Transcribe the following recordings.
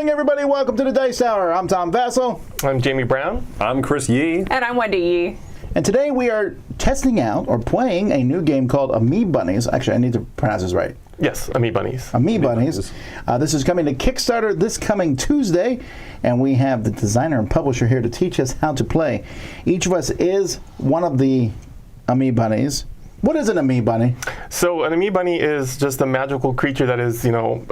morning, everybody. Welcome to the Dice Hour. I'm Tom Vassell. I'm Jamie Brown. I'm Chris Yee. And I'm Wendy Yee. And today we are testing out or playing a new game called Ami Bunnies. Actually, I need to pronounce this right. Yes, Ami Bunnies. Ami Bunnies. This is coming to Kickstarter this coming Tuesday, and we have the designer and publisher here to teach us how to play. Each of us is one of the Ami Bunnies. What is an Ami Bunny? So an Ami Bunny is just a magical creature that is,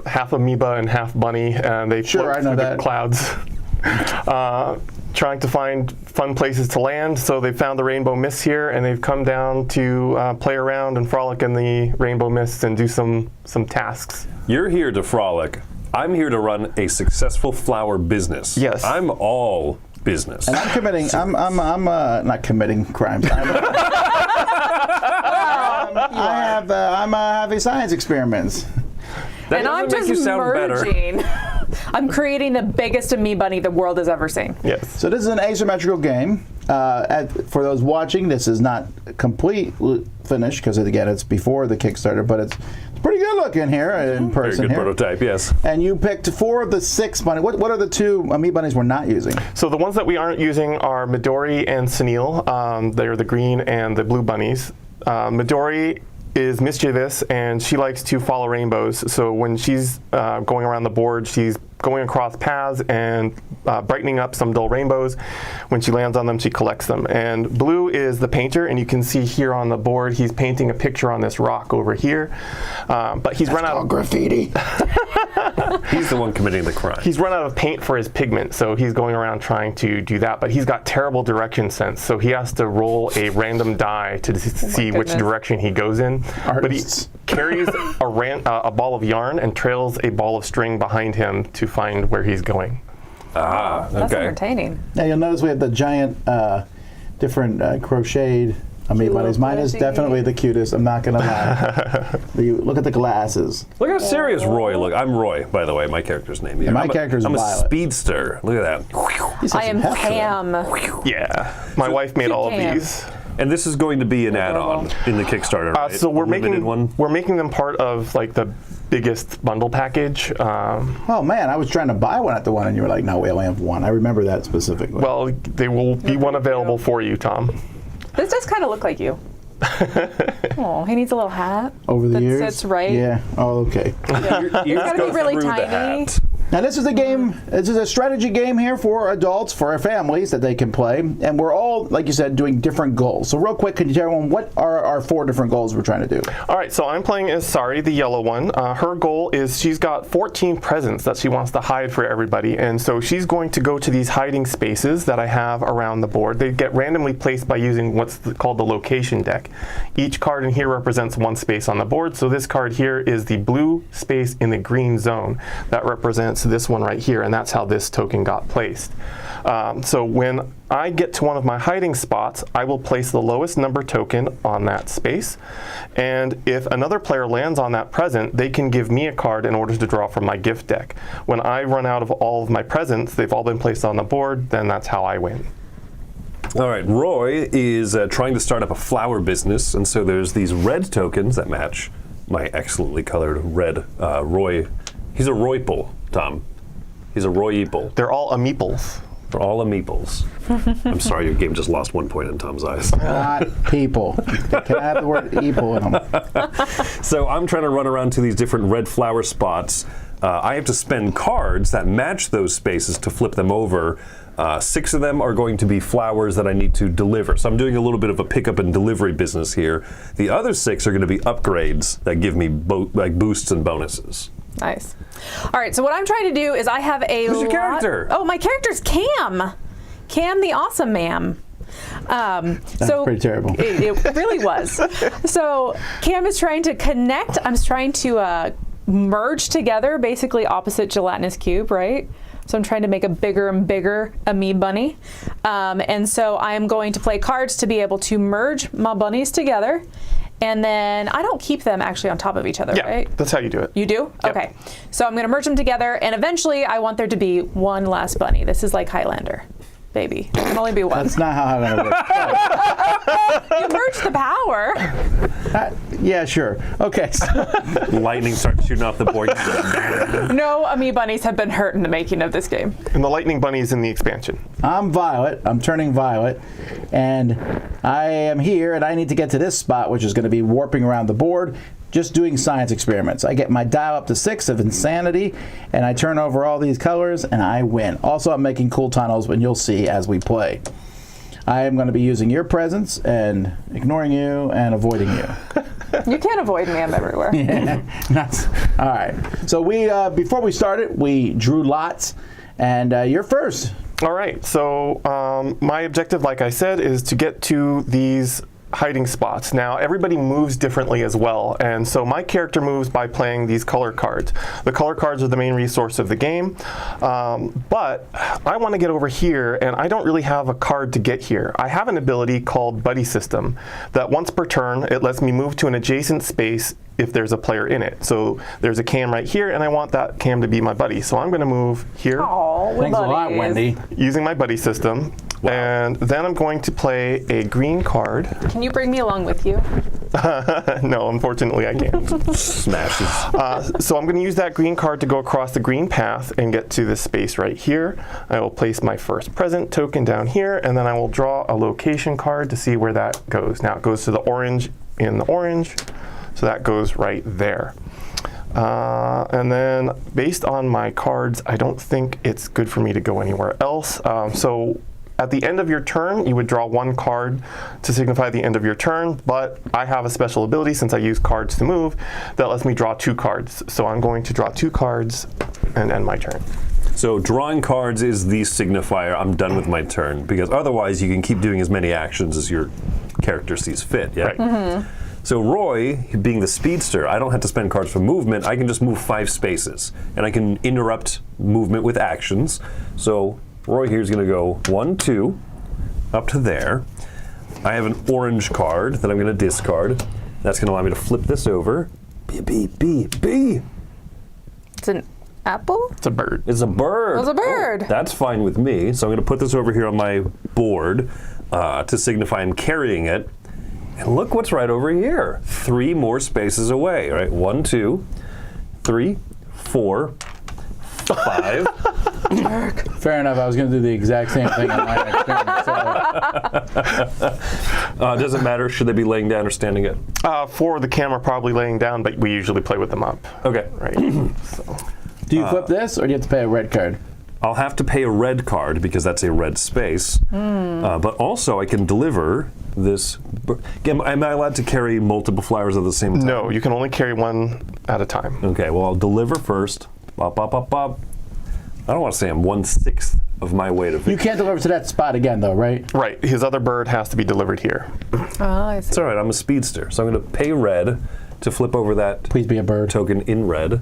half amoeba and half bunny, and they float through the clouds, trying to find fun places to land. So they found the rainbow mist here, and they've come down to play around and frolic in the rainbow mist and do some tasks. You're here to frolic. I'm here to run a successful flower business. Yes. I'm all business. And I'm committing. I'm not committing crimes. I'm having science experiments. That and I'm just merging. I'm creating the biggest Ami Bunny the world has ever seen. Yes. So this is an asymmetrical game. For those watching, this is not complete finished because again, it's before the Kickstarter, but it's pretty good looking here in person. Very good prototype, yes. And you picked 4 of the 6 bunnies. What are the 2 Ami Bunnies we're not using? So the ones that we aren't using are Midori and Sunil. They're the green and the blue bunnies. Midori is mischievous, and she likes to follow rainbows. So when she's going around the board, she's going across paths and brightening up some dull rainbows. When she lands on them, she collects them. And Blue is the painter, and you can see here on the board, he's painting a picture on this rock over here. But he's run out of graffiti. He's the one committing the crime. He's run out of paint for his pigment, so he's going around trying to do that. But he's got terrible direction sense, so he has to roll a random die to see which direction he goes in. Artists. But he carries a ball of yarn and trails a ball of string behind him to find where he's going. Ah, okay. That's entertaining. Now you'll notice we have the giant, different crocheted Ami Bunnies. Mine is definitely the cutest. I'm not gonna lie. Look at the glasses. Look how serious Roy look. I'm Roy, by the way, my character's name. And my character's I'm Violet. a speedster. Look at that. I am Pam. Yeah, my wife made all of these. And this is going to be an add-on in the Kickstarter, right? So we're making one? We're making them part of like the biggest bundle package. Oh man, I was trying to buy one at the one, and you were like, "No, we only have one." I remember that specifically. Well, they will be one available for you, Tom. This does kind of look like you. Oh, he needs a little hat. Over the years? Sits right. Yeah. Oh, okay. Yeah. He's got to be really tiny. Now this is a game, this is a strategy game here for adults, for our families that they can play, and we're all, like you said, doing different goals. So real quick, could you tell everyone what are our 4 different goals we're trying to do? All right, so I'm playing as Sari, the yellow one. Her goal is she's got 14 presents that she wants to hide for everybody, and so she's going to go to these hiding spaces that I have around the board. They get randomly placed by using what's called the location deck. Each card in here represents 1 space on the board, so this card here is the blue space in the green zone. That represents this one right here, and that's how this token got placed. So when I get to one of my hiding spots, I will place the lowest number token on that space, and if another player lands on that present, they can give me a card in order to draw from my gift deck. When I run out of all of my presents, they've all been placed on the board, then that's how I win. All right, Roy is trying to start up a flower business, and so there's these red tokens that match my excellently colored red Roy. He's a Royple, Tom. He's a Royeeple. They're all ameeples. They're all ameeples. I'm sorry, your game just lost 1 point in Tom's eyes. Not people. They can have the word "people" in them. So I'm trying to run around to these different red flower spots. I have to spend cards that match those spaces to flip them over. 6 of them are going to be flowers that I need to deliver. So I'm doing a little bit of a pickup and delivery business here. The other 6 are going to be upgrades that give me boosts and bonuses. Nice. All right, so what I'm trying to do is I have a Who's your character? Oh, my character's Cam. Cam the Awesome Ma'am. That's pretty terrible. It really was. So Cam is trying to connect. I'm trying to merge together basically opposite gelatinous cube, right? So I'm trying to make a bigger and bigger Ami Bunny. And so I am going to play cards to be able to merge my bunnies together. And then I don't keep them actually on top of each other, right? Yeah, that's how you do it. You do? Yep. Okay. So I'm going to merge them together, and eventually I want there to be one last bunny. This is like Highlander, baby. There can only be one. That's not how that works. You merge the power. Yeah, sure. Okay. Lightning starts shooting off the board. No Ami Bunnies have been hurt in the making of this game. And the lightning bunnies in the expansion. I'm Violet. I'm turning Violet. And I am here, and I need to get to this spot, which is going to be warping around the board, just doing science experiments. I get my dial up to 6 of insanity, and I turn over all these colors, and I win. Also, I'm making cool tunnels, and you'll see as we play. I am going to be using your presence and ignoring you and avoiding you. You can't avoid me. I'm everywhere. Yeah, all right. So we, before we started, we drew lots, and you're first. All right, so my objective, like I said, is to get to these hiding spots. Now, everybody moves differently as well, and so my character moves by playing these color cards. The color cards are the main resource of the game, but I want to get over here, and I don't really have a card to get here. I have an ability called Buddy System that once per turn, it lets me move to an adjacent space if there's a player in it. So there's a cam right here, and I want that cam to be my buddy. So I'm going to move here. Aw, Thanks a lot, Wendy. Using my buddy system. Wow. And then I'm going to play a green card. Can you bring me along with you? No, unfortunately I can't. Smashes. So I'm going to use that green card to go across the green path and get to this space right here. I will place my first present token down here, and then I will draw a location card to see where that goes. Now it goes to the orange in the orange, so that goes right there. And then based on my cards, I don't think it's good for me to go anywhere else. So at the end of your turn, you would draw one card to signify the end of your turn, but I have a special ability since I use cards to move that lets me draw 2 cards. So I'm going to draw 2 cards and end my turn. So drawing cards is the signifier I'm done with my turn, because otherwise you can keep doing as many actions as your character sees fit. Yeah. Right. Mm-hmm. So Roy, being the speedster, I don't have to spend cards for movement. I can just move 5 spaces, and I can interrupt movement with actions. So Roy here is going to go 1, 2, up to there. I have an orange card that I'm going to discard. That's going to allow me to flip this over. B. It's an apple? It's a bird. It's a bird. It's a bird. Oh, that's fine with me. So I'm going to put this over here on my board to signify I'm carrying it. And look what's right over here. 3 more spaces away. All right, 1, 2, 3, 4, 5. Fair enough. I was going to do the exact same thing on my experiment. Doesn't matter. Should they be laying down or standing up? For the camera, probably laying down, but we usually play with them up. Okay. Right. So. Do you flip this, or do you have to pay a red card? I'll have to pay a red card because that's a red space. But also, I can deliver this. Am I allowed to carry multiple flowers at the same time? No, you can only carry 1 at a time. Okay, well, I'll deliver first. Bop, bop, bop, bop. I don't want to say I'm 1/6 of my way to You can't deliver to that spot again, though, right? Right. His other bird has to be delivered here. Oh, I see. It's all right, I'm a speedster. So I'm going to pay red to flip over that Please be a bird. token in red.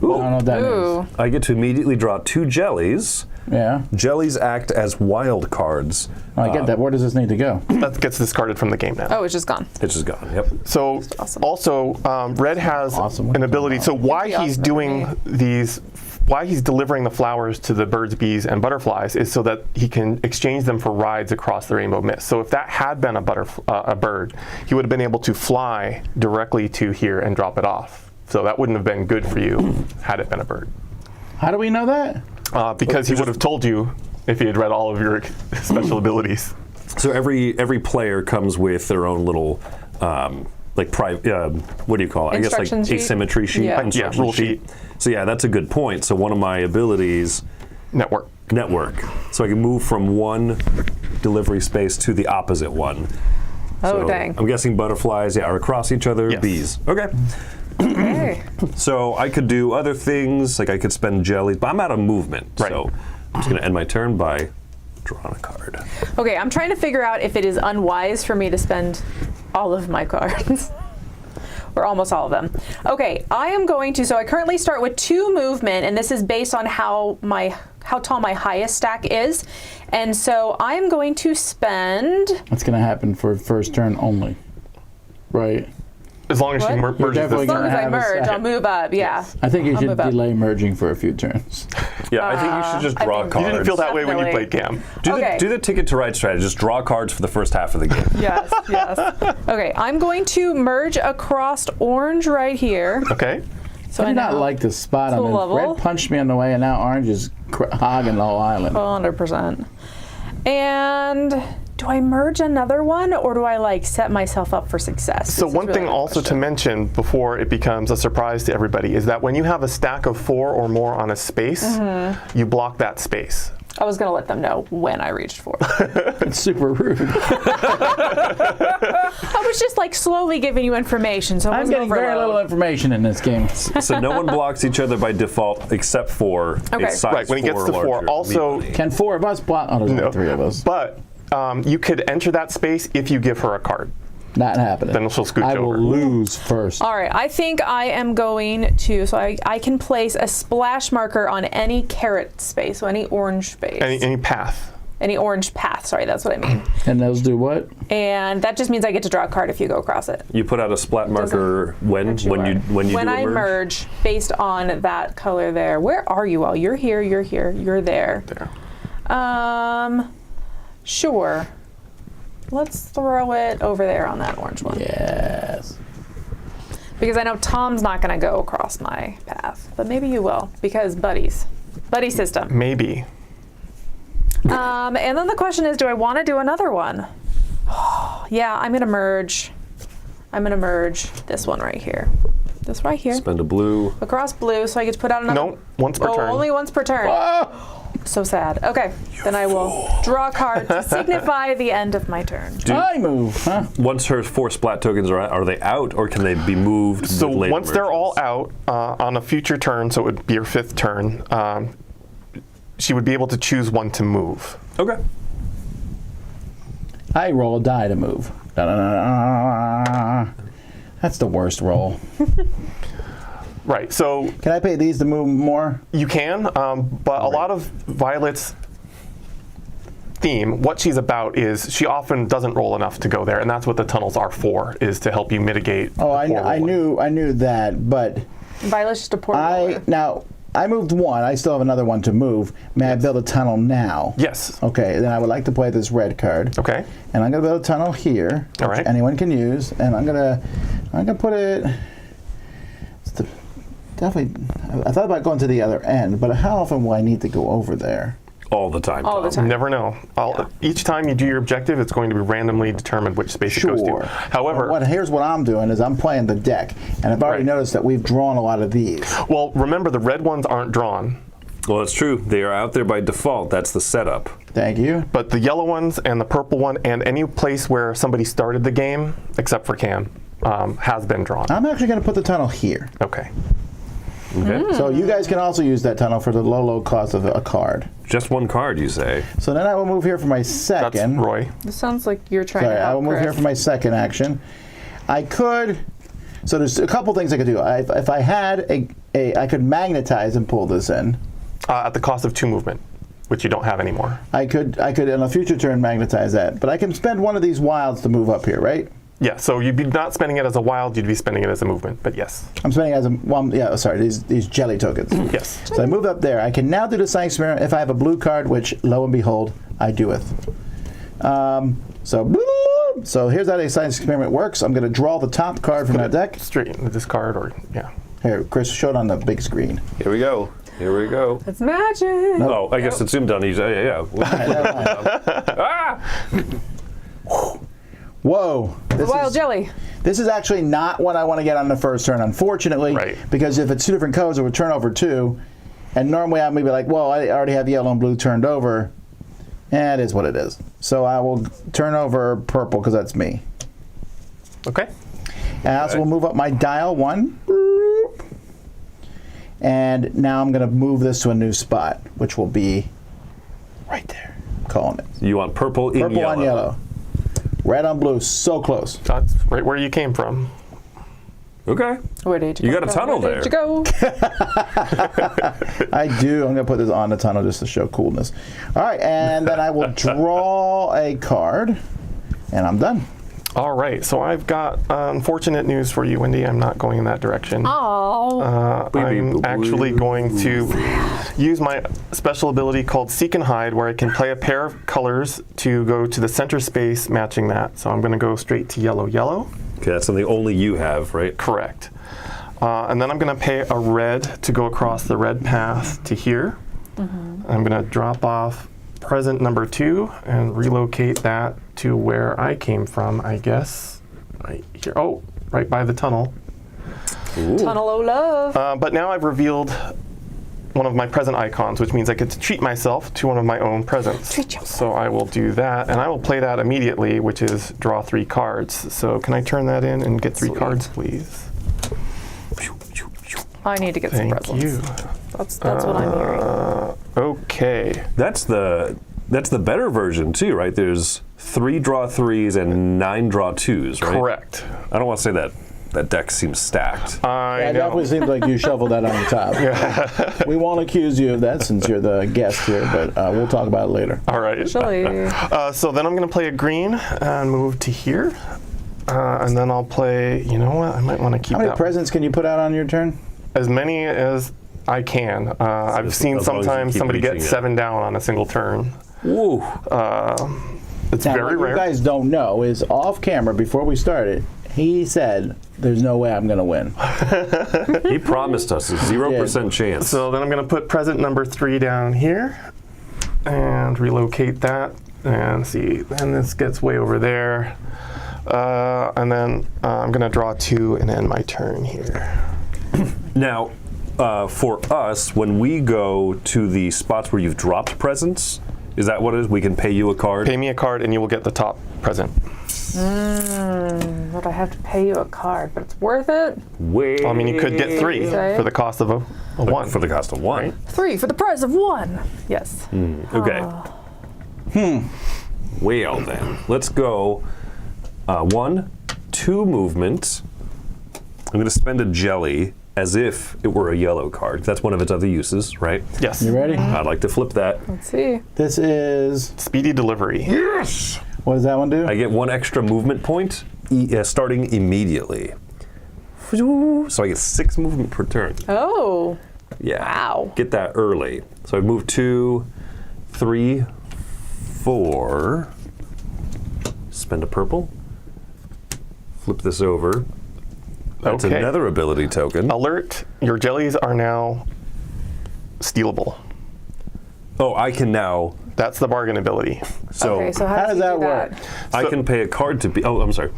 I don't know what that Ooh. means. I get to immediately draw 2 jellies. Yeah. Jellies act as wild cards. I get that. Where does this need to go? That gets discarded from the game now. Oh, it's just gone. It's just gone. Yep. So awesome. also, Red has Awesome. an ability. So why Pretty he's awesome. doing these, why he's delivering the flowers to the birds, bees, and butterflies is so that he can exchange them for rides across the rainbow mist. So if that had been a bird, he would have been able to fly directly to here and drop it off. So that wouldn't have been good for you had it been a bird. How do we know that? Because he would have told you if he had read all of your special abilities. So every player comes with their own little what do you call it? I guess like Instruction sheet? asymmetry sheet. Yeah. Instruction Rule sheet. So yeah, that's a good point. So one of my abilities, Network. so I can move from one delivery space to the opposite one. Oh, So dang. I'm guessing butterflies, are across each other. Yes. Bees. Okay. Okay. So I could do other things, like I could spend jellies, but I'm out of movement. Right. So I'm just going to end my turn by drawing a card. Okay, I'm trying to figure out if it is unwise for me to spend all of my cards. Or almost all of them. Okay, I am going to, so I currently start with 2 movement, and this is based on how tall my highest stack is. And so I'm going to spend... That's going to happen for first turn only. Right. As long as she What? merges definitely this. As long as I have a merge, set. I'll move up. Yeah. I think you I'll should move up. delay merging for a few turns. Yeah, I think you should just I draw think- cards. You didn't feel that way when you Definitely. played Cam. Do the Ticket to Ride strategy. Just draw cards for the first half of the game. Yes, yes. Okay, I'm going to merge across orange right here. Okay. So I do not like the spot I'm Full in. level. Red punched me on the way, and now orange is hogging the whole island. 100%. And do I merge another one, or do I like set myself up for success? So This is one really thing the also to question. mention before it becomes a surprise to everybody is that when you have a stack of 4 or more on a space, you block that space. I was going to let them know when I reached 4. It's super rude. I was just like slowly giving you information, so it I'm wasn't getting very overload. little information in this game. So no one blocks each other by default except for Okay. a size Right, when it gets 4 to 4. larger. Also, Can 4 of us block? Oh, there's only 3 of us. but you could enter that space if you give her a card. Not happening. Then she'll scooch I will over. lose first. All right, I think I am going to, so I can place a splash marker on any carrot space, so any orange space. Any path. Any orange path, sorry, that's what I mean. And those do what? And that just means I get to draw a card if you go across it. You put out a splat marker when you do I a merge? merge based on that color there. Where are you all? You're here, you're here, you're there. Sure. Let's throw it over there on that orange one. Yes. Because I know Tom's not going to go across my path, but maybe you will, because buddies. Buddy system. Maybe. And then the question is, do I want to do another one? Yeah, I'm going to merge. I'm going to merge this one right here. This right here. Spend a blue. Across blue, so I get to put out another. No, once per turn. Only once per turn. So sad. Okay, then I will draw a card to signify the end of my turn. I move, huh? Once her 4 splat tokens are they out, or can they be moved? So with later once they're all merges? out on a future turn, so it would be your 5th turn, she would be able to choose one to move. Okay. I roll a die to move. Da-da-da-da. That's the worst roll. Right, so Can I pay these to move more? you can, but a lot of Violet's theme, what she's about is she often doesn't roll enough to go there, and that's what the tunnels are for, is to help you mitigate. Oh, I rolling. knew that, but Violet's just a poor roller. I moved one. I still have another one to move. May I build a tunnel now? Yes. Okay, then I would like to play this red card. Okay. And I'm gonna build a tunnel here, All which right. anyone can use, and I'm gonna put it. Definitely, I thought about going to the other end, but how often will I need to go over there? All the time. All the Tom. time. Never know. Each time you do your objective, it's going to be randomly determined which space it goes Sure. to. However, Here's what I'm doing is I'm playing the deck, and I've already Right. noticed that we've drawn a lot of these. well, remember the red ones aren't drawn, Well, it's true. They are out there by default. That's the setup. Thank you. but the yellow ones and the purple one and any place where somebody started the game, except for Cam, has been drawn. I'm actually going to put the tunnel here. Okay. Okay. So you guys can also use that tunnel for the low cost of a card. Just one card, you say? So then I will move here for my That's second. Roy. This sounds like you're trying Sorry, to help I will move Chris. here for my second action. I could. So there's a couple things I could do. If I had I could magnetize and pull this in. At the cost of 2 movement, which you don't have anymore. I could on a future turn magnetize that. But I can spend one of these wilds to move up here, right? Yeah, so you'd be not spending it as a wild, you'd be spending it as a movement, but yes. I'm spending it as these jelly tokens. Yes. So I moved up there. I can now do the science experiment if I have a blue card, which lo and behold, I doeth. So here's how the science experiment works. I'm going to draw the top card from that deck. Straight into this card, or, yeah. Here, Chris, show it on the big screen. Here we go. Here we go. It's magic. Oh, I guess it's zoomed on. Yeah. Whoa. Wild jelly. This is actually not what I want to get on the first turn, unfortunately. Right. Because if it's 2 different colors, it would turn over 2. And normally I may be like, well, I already have yellow and blue turned over. It is what it is. So I will turn over purple because that's me. Okay. And I also will move up my dial 1. And now I'm going to move this to a new spot, which will be right there. Calling it. You want purple in Purple yellow. on yellow. Red on blue. So close. That's right where you came from. Okay. Where did You got a tunnel Where there. did you go? I do. I'm going to put this on the tunnel just to show coolness. All right. And then I will draw a card. And I'm done. All right, so I've got unfortunate news for you, Wendy. I'm not going in that direction. Oh. I'm actually going to use my special ability called Seek and Hide, where I can play a pair of colors to go to the center space matching that. So I'm going to go straight to yellow, yellow. Okay, that's something only you have, right? Correct. And then I'm going to pay a red to go across the red path to here. I'm going to drop off present number 2 and relocate that to where I came from, I guess. Right here. Oh, right by the tunnel. Ooh. Tunnel o' love. But now I've revealed one of my present icons, which means I get to treat myself to one of my own presents. Treat yourself. So I will do that, and I will play that immediately, which is draw 3 cards. So can I turn that in and get 3 cards, please? I need to get some Thank presents. you. That's what I'm hearing. Okay. That's the better version too, right? There's 3 draw 3s and 9 draw 2s, right? Correct. I don't want to say that deck seems stacked. I It know. definitely seems like you shoveled that on the top. We won't accuse you of that since you're the guest here, but we'll talk about it later. All right. Actually, So then I'm going to play a green and move to here. And then I'll play, you know what? I might want to keep How many that. presents can you put out on your turn? As many as I can. I've seen as long as you sometimes keep somebody get reaching it. 7 down on a single turn. Ooh. It's Now, very what rare. you guys don't know is off camera before we started, he said, "There's no way I'm going to win." He promised us a 0% chance. So then I'm going to put present number 3 down here and relocate that. And see, then this gets way over there. And then I'm going to draw 2 and end my turn here. Now, for us, when we go to the spots where you've dropped presents, is that what it is? We can pay you a card? Pay me a card and you will get the top present. but I have to pay you a card, but it's worth it. Way I mean, you could get 3 Say. for the cost of a 1. For the cost of 1. Right. 3 for the price of 1. Yes. Okay. Well then, let's go 1, 2 movement. I'm going to spend a jelly as if it were a yellow card. That's one of its other uses, right? Yes. You ready? I'd like to flip that. Let's see. This is, Speedy delivery. what does that one do? I get 1 extra movement point starting immediately. So I get 6 movement per turn. Oh. Yeah. Wow. Get that early. So I move 2, 3, 4. Spend a purple. Flip this over. That's Okay. another ability token. Alert, your jellies are now stealable. Oh, I can now. That's the bargain ability. So, Okay, so how How does does he that do work? I can pay a card to be. Oh, I'm sorry.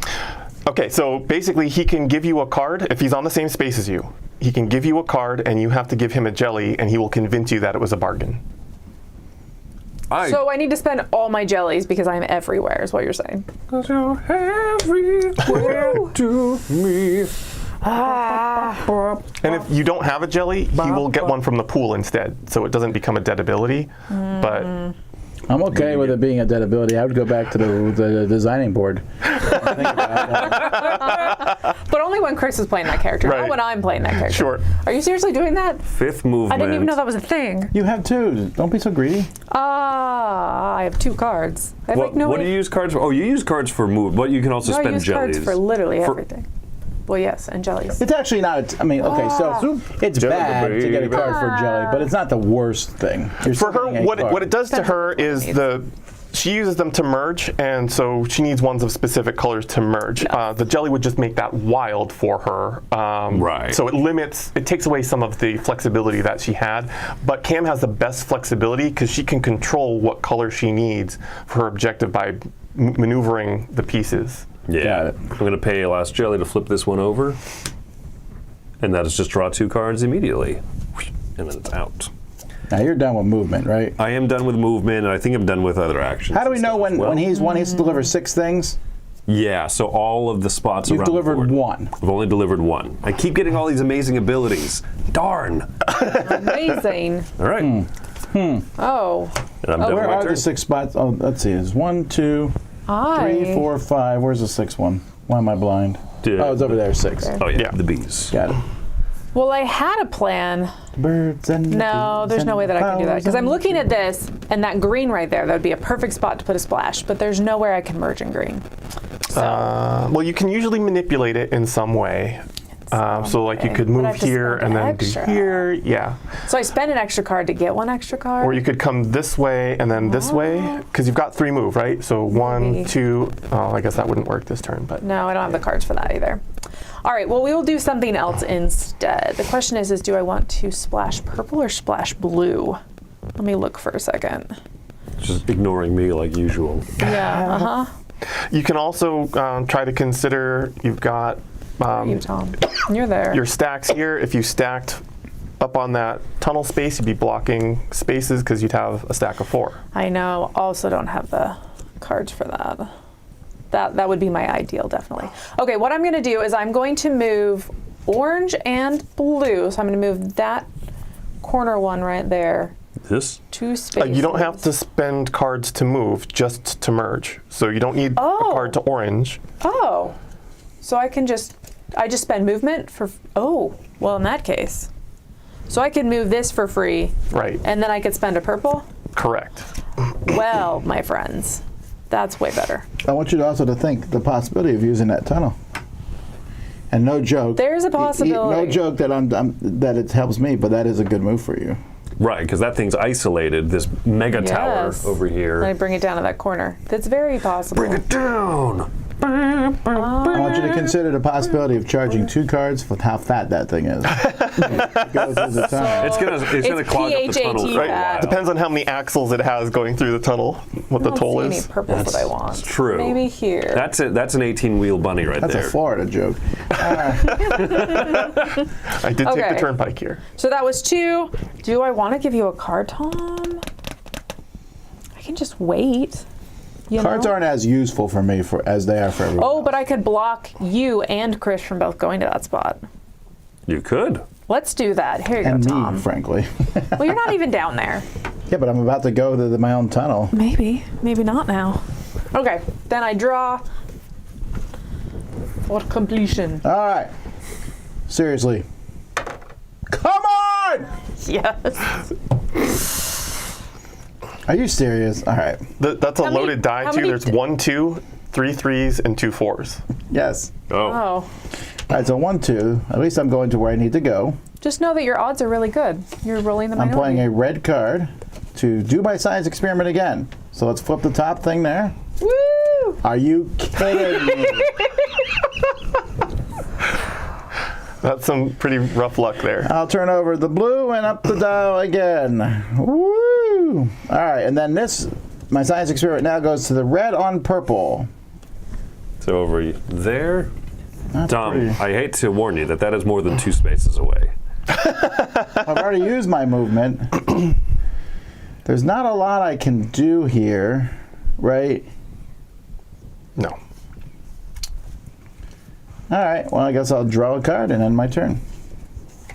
Okay, so basically he can give you a card if he's on the same space as you. He can give you a card and you have to give him a jelly and he will convince you that it was a bargain. So I need to spend all my jellies because I'm everywhere, is what you're saying. Everywhere to me. And if you don't have a jelly, he will get one from the pool instead, so it doesn't become a dead ability. But I'm okay with it being a dead ability. I would go back to the designing board. Think about that. But only when Chris is playing that character, Right. not when I'm playing that character. Sure. Are you seriously doing that? 5th movement. I didn't even know that was a thing. You have 2. Don't be so greedy. I have 2 cards. I have What, like no what do way- you use cards for? Oh, you use cards for move, but you can also No, I spend use jellies. cards for literally For- everything. Well, yes, and jellies. It's actually not. I mean, okay, so it's Jelly bad to get a baby. card for jelly, but it's not the worst thing. You're for still her, getting a what card. it does to her is she uses them to merge, and so she needs ones of specific colors to merge. The jelly would just make that wild for her. Right. So it takes away some of the flexibility that she had. But Cam has the best flexibility because she can control what color she needs for her objective by maneuvering the pieces. Yeah. Got it. I'm going to pay a last jelly to flip this one over. And that is just draw 2 cards immediately. And then it's out. Now you're done with movement, right? I am done with movement, and I think I'm done with other actions. How do we and know stuff when, as well. when he's one, he has to deliver 6 things? Yeah, so all of the spots You've around delivered the board. 1. I've only delivered 1. I keep getting all these amazing abilities. Darn. Amazing. All right. Oh. And I'm done Where with my are turn. the 6 spots? Oh, let's see. There's 1, 2, 3, 4, 5. Where's the 6th one? Why am I blind? Oh, it's over there. 6. Oh, yeah, Yeah. the bees. Got it. Well, I had a plan. Birds and No, bees there's no and way that I can do that because I'm flowers looking at this and that green right there. That would be a perfect spot to put a splash, but there's nowhere I can merge in green. So. Well, you can usually manipulate it in some way. So like you could But I move have to here spend and then extra. do here. Yeah. So I spend an extra card to get one extra card? Or you could come this way and then this way, because you've got 3 move, right? So 1, Maybe. 2. Oh, I guess that wouldn't work this turn, but No, I don't have the cards for that either. All right, well, we will do something else instead. The question is do I want to splash purple or splash blue? Let me look for a second. Just ignoring me like usual. Yeah, uh-huh. you can also try to consider you've got You, Tom. You're there. your stacks here. If you stacked up on that tunnel space, you'd be blocking spaces because you'd have a stack of 4. I know. Also don't have the cards for that. That would be my ideal, definitely. Okay, what I'm going to do is I'm going to move orange and blue. So I'm going to move that corner one right there. This? 2 spaces. You don't have to spend cards to move, just to merge. So you don't need a card to orange. Oh, so I just spend movement for, well, in that case. So I could move this for free. Right. And then I could spend a purple? Correct. Well, my friends, that's way better. I want you to also to think the possibility of using that tunnel. And no joke. There's a possibility. No joke that that it helps me, but that is a good move for you. Right, because that thing's isolated, this mega tower Yes. over here. Let me bring it down to that corner. That's very possible. Bring it down! I want you to consider the possibility of charging 2 cards for how fat that thing is. It goes as a tunnel. It's gonna clog up the tunnel for a PHAT. while. Depends on how many axles it has going through the tunnel, what I the don't toll see is. any purples that I want. It's true. Maybe here. That's it. That's an 18-wheel bunny right That's there. a Florida joke. I did take Okay. the turnpike here. So that was 2. Do I want to give you a card, Tom? I can just wait. You Cards know? aren't as useful for me as they are for everyone. Oh, but I could block you and Chris from both going to that spot. You could. Let's do that. Here you And go, me, Tom. frankly. Well, you're not even down there. Yeah, but I'm about to go to my own tunnel. Maybe not now. Okay, then I draw for completion. All right. Seriously. Come on! Yes. Are you serious? All right. That's a How many- loaded die how too. many There's 1, 2, 3 3s, and 2 4s. Yes. Oh. Oh. All right, so 1, 2. At least I'm going to where I need to go. Just know that your odds are really good. You're rolling the I'm minority. playing a red card to do my science experiment again. So let's flip the top thing there. Woo! Are you kidding me? That's some pretty rough luck there. I'll turn over the blue and up the dial again. Woo! All right, and then my science experiment now goes to the red on purple. So over there. That's Tom, pretty- I hate to warn you that is more than 2 spaces away. I've already used my movement. There's not a lot I can do here, right? No. All right, well, I guess I'll draw a card and end my turn.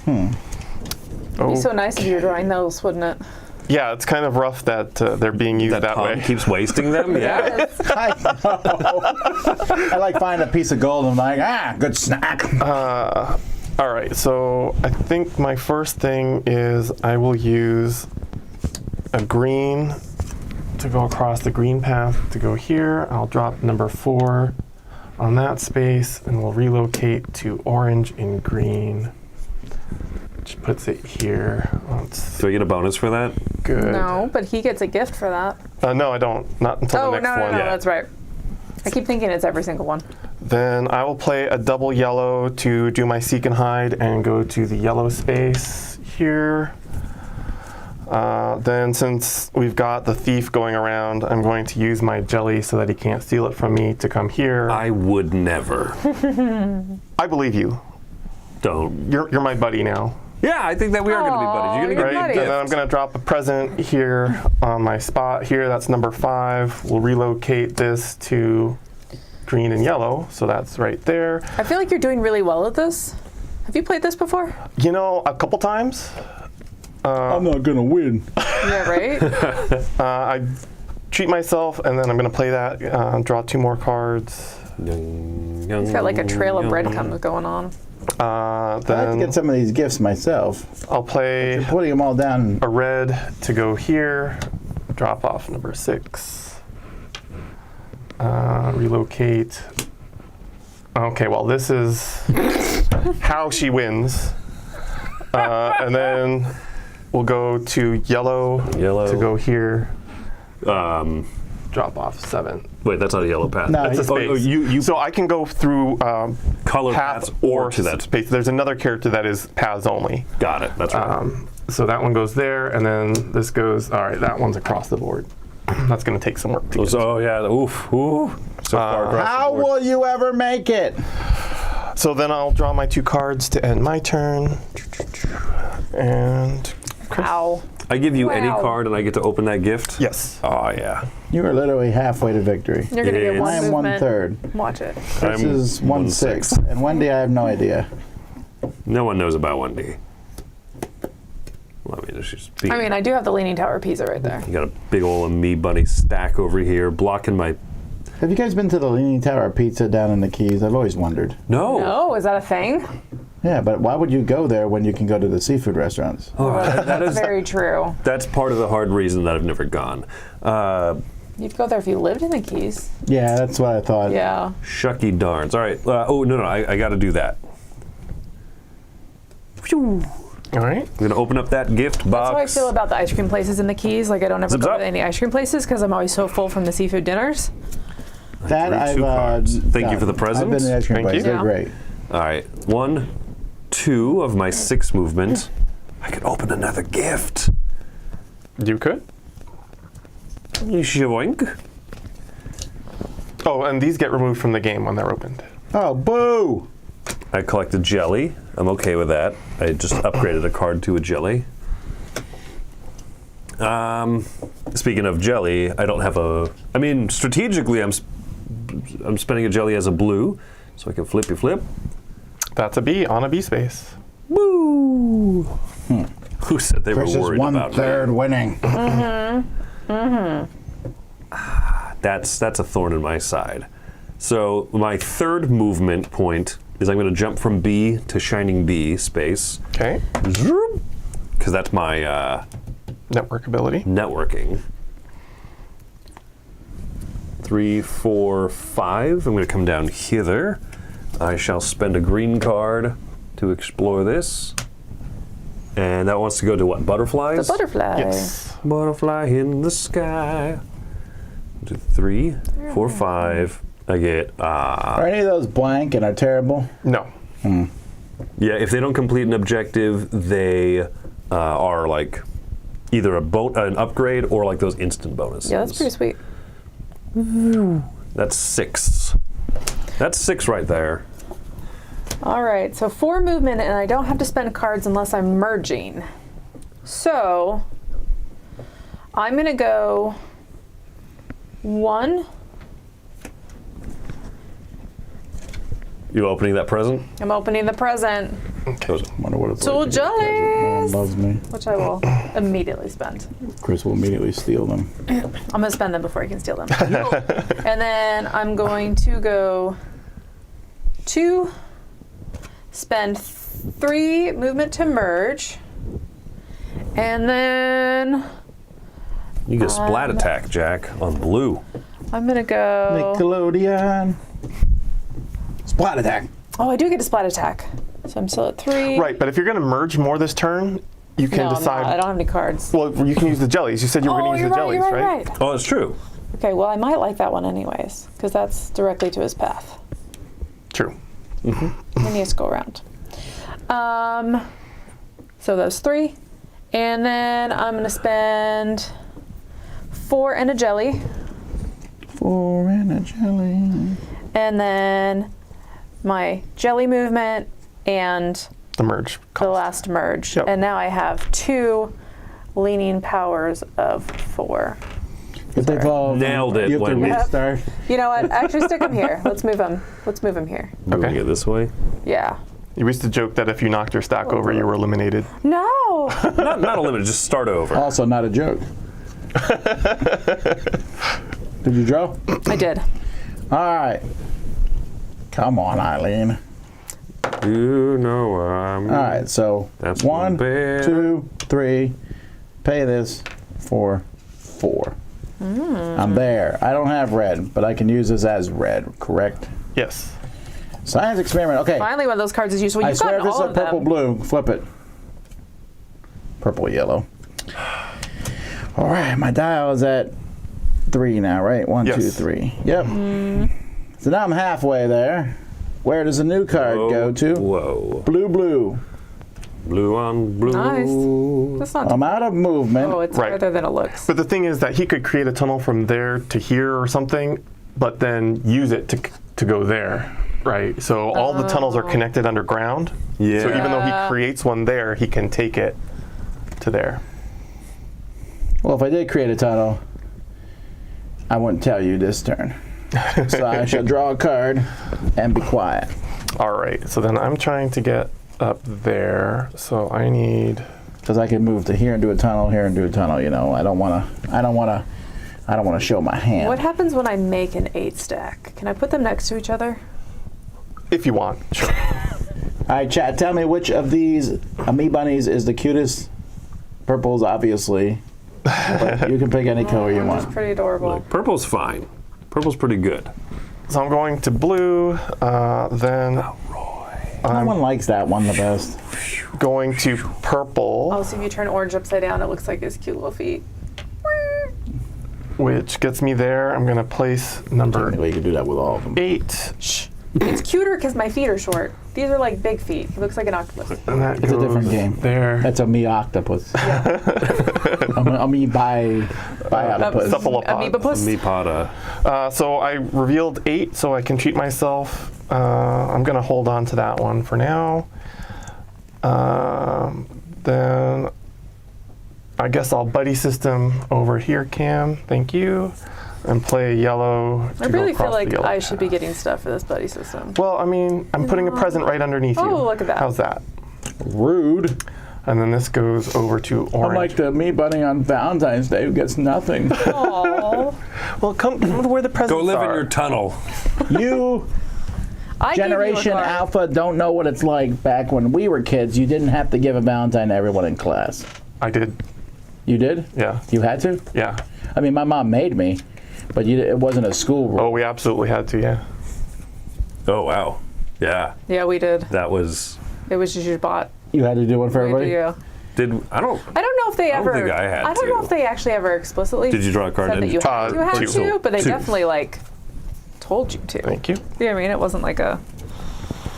It'd be so nice if you were drawing those, wouldn't it? Yeah, it's kind of rough that they're being used that Tom way. keeps wasting them? Yeah. I know. I like find a piece of gold and I'm like, good snack. All right, so I think my first thing is I will use a green to go across the green path to go here. I'll drop number 4 on that space and we'll relocate to orange and green, which puts it here. That's Do I get a bonus for that? good. No, but he gets a gift for that. No, I don't. Not until Oh, the next no, one. that's right. I keep thinking it's every single one. Then I will play a double yellow to do my seek and hide and go to the yellow space here. Then since we've got the thief going around, I'm going to use my jelly so that he can't steal it from me to come here. I would never. I believe you. Don't. You're my buddy now. Yeah, I think that we are going to be buddies. You're going to You're get me a Right? buddies. And then I'm going to drop a present here on my spot here. That's number 5. We'll relocate this to green and yellow. So that's right there. I feel like you're doing really well at this. Have you played this before? You know, a couple times. I'm not going to win. Yeah, right? I treat myself, and then I'm going to play that, draw 2 more cards. He's got like a trail of breadcrumbs going on. I'd like to Then get some of these gifts myself. I'll play Putting them all down. a red to go here, drop off number 6. Relocate. Okay, well, this is how she wins. And then we'll go to yellow. Yellow. To go here. Um, Drop off 7. wait, that's not a yellow path. No, That's a space. you So I can go through color paths paths or to that. space. There's another character that is paths only. Got it. That's right. So that one goes there, and then this goes. All right, that one's across the board. That's going to take some work to get. Oh yeah. Oof. Ooh. So far across How the board. will you ever make it? So then I'll draw my 2 cards to end my turn. And Ow. I give you any Wow. card and I get to open that gift? yes. Oh yeah. You are literally halfway to victory. You're going to get It's- one I am movement. 1/3. Watch it. This I'm is 1/6. And Wendy, I have no idea. No one knows about Wendy. Well, I mean, she's being, I mean, I do have the Leaning Tower of Pisa right there. you got a big old Ami Bunny stack over here blocking my. Have you guys been to the Leaning Tower of Pizza down in the Keys? I've always wondered. No. Oh, is that a thing? Yeah, but why would you go there when you can go to the seafood restaurants? Oh, that is Very true. that's part of the hard reason that I've never gone. You'd go there if you lived in the Keys. Yeah, that's what I thought. Yeah. Shucky darns. All right. Oh no, I got to do that. Phew. All right. I'm gonna open up that gift box. That's how I feel about the ice cream places in the Keys. Like, I don't ever Zips go up. to any ice cream places because I'm always so full from the seafood dinners. That drew I've 2 cards. Thank you done. for the I've been presents. to the ice cream Thank place. you. They're Yeah. great. All right. 1, 2 of my 6 movement. I could open another gift. You could. Shoink. Oh, and these get removed from the game when they're opened. Oh, boo! I collected jelly. I'm okay with that. I just upgraded a card to a jelly. Speaking of jelly, I don't have a. I mean, strategically, I'm spending a jelly as a blue, so I can flippy flip. That's a B on a B space. Woo! Who said they Chris were is worried about 1/3 me? winning. That's a thorn in my side. So my 3rd movement point is I'm going to jump from B to Shining B space. Okay. Because that's my Network ability. networking. 3, 4, 5. I'm going to come down hither. I shall spend a green card to explore this. And that wants to go to what? Butterflies? The butterfly. Yes. Butterfly in the sky. 1, 2, 3, 4, 5. I get Are any of those blank and are terrible? No. yeah. If they don't complete an objective, they are like either an upgrade or like those instant bonuses. Yeah, that's pretty sweet. That's 6. That's 6 right there. All right, so 4 movement, and I don't have to spend cards unless I'm merging. So I'm going to go 1. You opening that present? I'm opening the present, Wonder what it's So like to get a present. No jealous. one loves me. which I will immediately spend. Chris will immediately steal them. I'm going to spend them before I can steal them. And then I'm going to go 2, spend 3 movement to merge, and then You get splat attack, Jack, on blue. I'm going to go... Nickelodeon. Splat attack. Oh, I do get a splat attack. So I'm still at 3. Right, but if you're going to merge more this turn, you can No, I'm decide. not. I don't have any cards. Well, you can use the jellies. You said you were Oh, going to you're use the right, jellies, you're right, right. Oh, it's true. Okay, well, I might like that one anyways, because that's directly to his path. True. And he has to go around. So those 3. And then I'm going to spend 4 and a jelly. 4 and a jelly. And then my jelly movement and The merge. the cost. last merge. Yep. And now I have 2 leaning powers of 4. If they've all Nailed it, you have to Wendy. restart. You know what? Actually, stick him here. Let's move him. Let's move him here. Moving it this way. Yeah. You used to joke that if you knocked your stack over, you were eliminated. No. Not a limit, just start over. Also, not a joke. Did you draw? I did. All right. Come on, Eileen. You know I'm. All right, so That's 1, not bad. 2, 3. Pay this for 4. I'm there. I don't have red, but I can use this as red, correct? Yes. Science experiment. Okay. Finally, one of those cards is useful. I You've swear gotten if it's all a of purple them. blue, flip it. Purple yellow. All right, my dial is at 3 now, right? 1, Yes. 2, 3. Yep. So now I'm halfway there. Where does the new card go to? Whoa. Blue, blue. Blue on blue. Nice. That's not. I'm out of movement. Oh, it's Right. farther than it looks. But the thing is that he could create a tunnel from there to here or something, but then use it to go there, right? So all the tunnels are connected underground. Yeah. So even though he creates one there, he can take it to there. Well, if I did create a tunnel, I wouldn't tell you this turn. So I shall draw a card and be quiet. All right. So then I'm trying to get up there. So I need. Because I can move to here and do a tunnel, here and do a tunnel. You know, I don't want to show my hand. What happens when I make an 8 stack? Can I put them next to each other? If you want, sure. All right, chat. Tell me which of these Ami Bunnies is the cutest. Purple's obviously, but you can pick any color you It's want. pretty adorable. Like, purple's fine. Purple's pretty good. So I'm going to blue, then No one likes that one the best. going to purple, Oh, so if you turn orange upside down, it looks like his cute little feet. which gets me there. I'm going to place number Anyway, you can do that with all of them. 8. It's cuter because my feet are short. These are like big feet. He looks like an octopus. And that It's a different goes game. There. That's a me octopus. Ami bi octopus. Cephalopod. Amoebupus. Meepada. So I revealed 8, so I can treat myself. I'm going to hold on to that one for now. Then I guess I'll buddy system over here, Cam. Thank you. And play a yellow. I really feel the like yellow I should be path. getting stuff for this buddy system. Well, I mean, I'm putting a present right underneath you. Oh, look at that. How's that? Rude. And then this goes over to I'm orange. like the me bunny on Valentine's Day who gets nothing. Aww. Well, come to where the presents Go live in are. your tunnel. You I gave you a Generation card. Alpha don't know what it's like back when we were kids. You didn't have to give a Valentine to everyone in class. I did. You did? Yeah. You had to? Yeah. I mean, my mom made me, but it wasn't a school rule. Oh, we absolutely had to, yeah. Oh, wow. Yeah. Yeah, we did. That was. It was just you bought. You had to do one for We everybody? do. I don't know if they don't ever. think I had don't know to. if they actually ever explicitly. Did you draw a card said that in? you had Two. to, but they Two. definitely like told you to. Thank you. You know what I mean? It wasn't like a.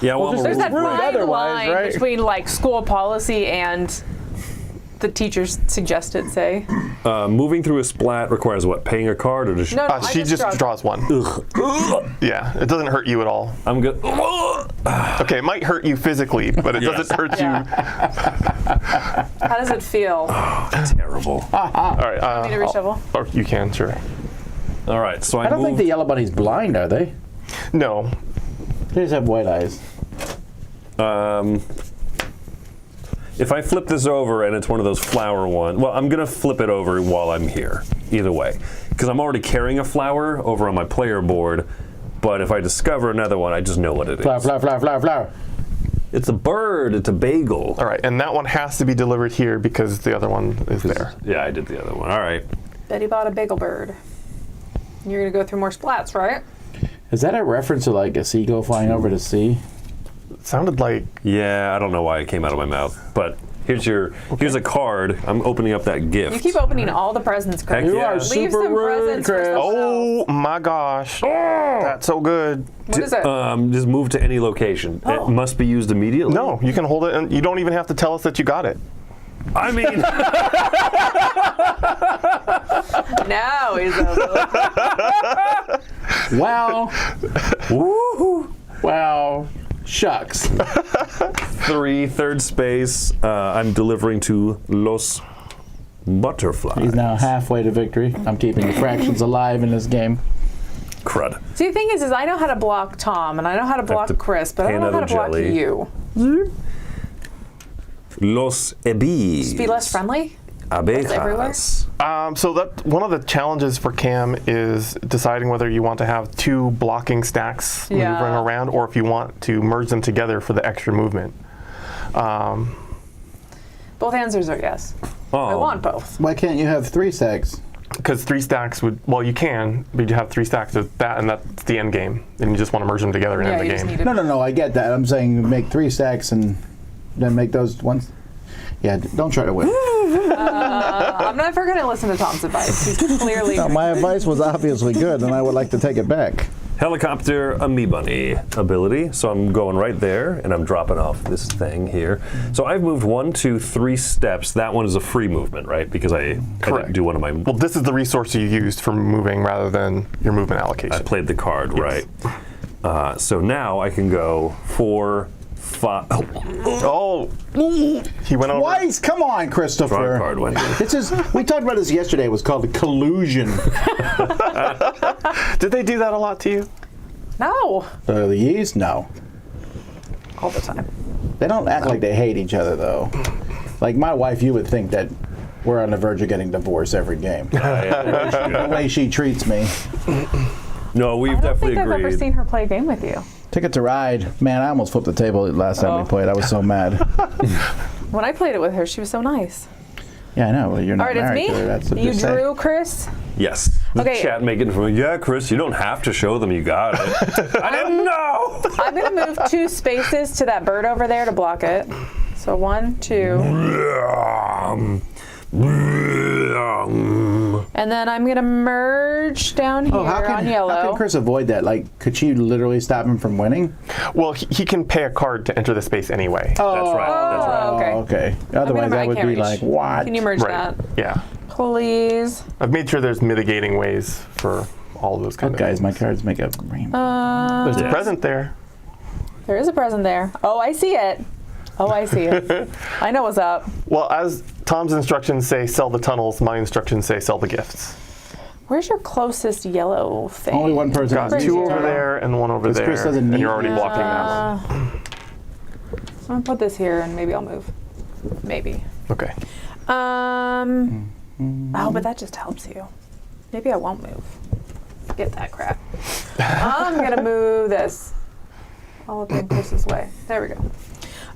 Yeah, well, just- I'm a There's that rude fine otherwise, line right? between like school policy and the teachers suggested say. moving through a splat requires what? Paying a card or just? No, no, I She just draws one. Yeah, it doesn't hurt you at all. I'm good. Okay, it might hurt you physically, but it doesn't hurt Yeah. you. How does it feel? Terrible. All right. Need to reshuffle? Or you can, sure. All right, so I don't think the yellow bunny's blind, are they? No. They just have white eyes. If I flip this over and it's one of those flower ones, well, I'm going to flip it over while I'm here, either way. Because I'm already carrying a flower over on my player board, but if I discover another one, I just know what it is. Flower, flower, flower, flower, flower. It's a bird, it's a bagel. All right, and that one has to be delivered here because the other one is there. Yeah, I did the other one. All right. Betty bought a bagel bird. You're gonna go through more splats, right? Is that a reference to like a seagull flying over the sea? It sounded like Yeah, I don't know why it came out of my mouth, but here's a card. I'm opening up that gift. You keep opening all the presents, Chris. Heck yeah. are Leave super some rude, presents for Chris. someone else. oh my gosh, that's so good. What is it? Just move to any location. Oh. It must be used immediately. No, you can hold it, and you don't even have to tell us that you got it. I mean, Now he's over. Wow. woo-hoo. Wow. Shucks. 3, third space. I'm delivering to Los Butterflies. He's now halfway to victory. I'm keeping the fractions alive in this game. Crud. See, the thing is I know how to block Tom and I know how to block to Chris, but I pay don't know how another to block jelly. you. Los Ebis. Just be less friendly. everywhere? Abejas. So that one of the challenges for Cam is deciding whether you want to have 2 blocking stacks Yeah. maneuvering around, or if you want to merge them together for the extra movement. Both answers are yes. Oh, I want both. Why can't you have 3 stacks? Because 3 stacks would, well, you can, but you have 3 stacks of that, and that's the end game. And you just want to merge them together and Yeah, end you the just game. need to- No, I get that. I'm saying make 3 stacks and then make those ones. Yeah, don't try to win. I'm never going to listen to Tom's advice. He's clearly. No, my advice was obviously good, and I would like to take it back. Helicopter Ami Bunny ability. So I'm going right there, and I'm dropping off this thing here. So I've moved 1, 2, 3 steps. That one is a free movement, right? Because I didn't do one of my. Well, this is the resource you used for moving rather than your movement allocation. I played the card, Yes. right? So now I can go 4, 5. Oh! He went over. Twice? Come on, Christopher. Wrong card went. This is, we talked about this yesterday. It was called collusion. Did they do that a lot to you? No. The yeast? No. All the time. They don't act like they hate each other, though. Like my wife, you would think that we're on the verge of getting divorced every game. The way she treats me. No, we've I don't definitely think I've ever agreed. seen her play a game with you. Ticket to Ride. Man, I almost flipped the table last time we played. I was so mad. When I played it with her, she was so nice. Yeah, I know. Well, you're All not right, it's married me. to her. That's what You just say. drew, Chris. Yes. The Okay. chat making from yeah, Chris, you don't have to show them. You got it. I didn't know. I'm going to move 2 spaces to that bird over there to block it. So 1, 2. And then I'm going to merge down here How on can yellow. Chris avoid that? Like, could she literally stop him from winning? Well, he can pay a card to enter the space anyway. That's right. That's right. Oh, okay. Okay. Otherwise, I I would can't be reach. like, what? Can you merge Right. that? Yeah. Please. I've made sure there's mitigating ways for all of those kind Look, of guys, my things. cards make a rainbow. There's a Yeah. present there. There is a present there. Oh, I see it. Oh, I see it. I know what's up. Well, as Tom's instructions say, sell the tunnels, my instructions say, sell the gifts. Where's your closest yellow thing? Only one person Got has 2 used over it. there and 1 over Because there, Chris doesn't and need you're already it. blocking that one. So I'm gonna put this here, and maybe I'll move. Maybe. Okay. Oh, but that just helps you. Maybe I won't move. Forget that crap. I'm gonna move this. All up in Chris's way. There we go.